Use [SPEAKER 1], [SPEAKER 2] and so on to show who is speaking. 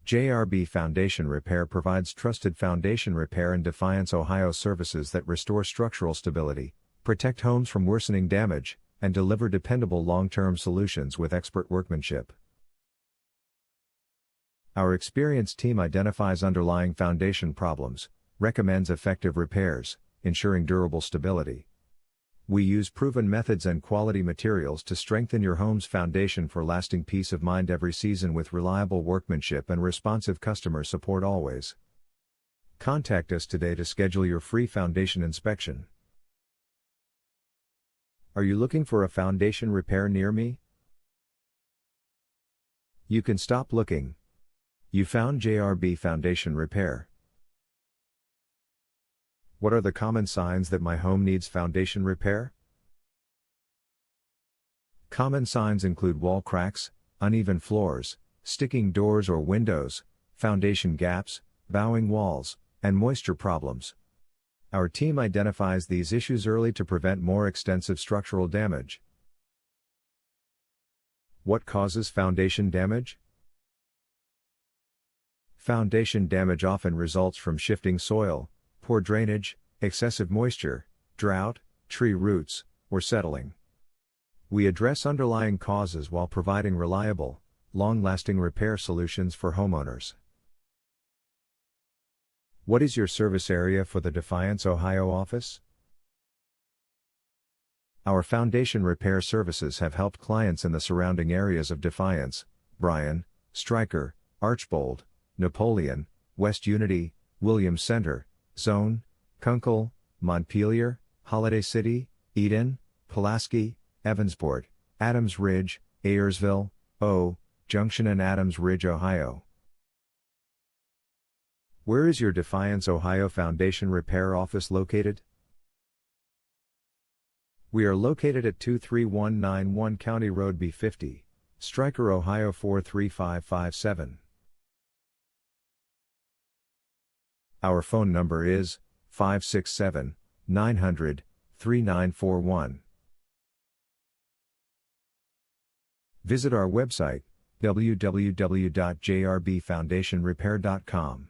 [SPEAKER 1] JRB Foundation Repair provides trusted foundation repair and Defiance, Ohio services that restore structural stability, protect homes from worsening damage, and deliver dependable long-term solutions with expert workmanship. Our experienced team identifies underlying foundation problems, recommends effective repairs, ensuring durable stability. We use proven methods and quality materials to strengthen your home's foundation for lasting peace of mind every season with reliable workmanship and responsive customer support always. Contact us today to schedule your free foundation inspection. Are you looking for a foundation repair near me? You can stop looking. You found JRB Foundation Repair. What are the common signs that my home needs foundation repair? Common signs include wall cracks, uneven floors, sticking doors or windows, foundation gaps, bowing walls, and moisture problems. Our team identifies these issues early to prevent more extensive structural damage. What causes foundation damage? Foundation damage often results from shifting soil, poor drainage, excessive moisture, drought, tree roots, or settling. We address underlying causes while providing reliable, long-lasting repair solutions for homeowners. What is your service area for the Defiance, Ohio office? Our foundation repair services have helped clients in the surrounding areas of Defiance, Bryan, Stryker, Archbold, Napoleon, West Unity, Williams Center, Zone, Kunkel, Montpelier, Holiday City, Eden, Pulaski, Evansport, Adams Ridge, Ayersville, Junction and Adams Ridge, Ohio. Where is your Defiance, Ohio Foundation Repair office located? We are located at 23191 County Road B50, Stryker, Ohio 43557. Our phone number is 567-900-3941. Visit our website, www.jrbfoundationrepair.com.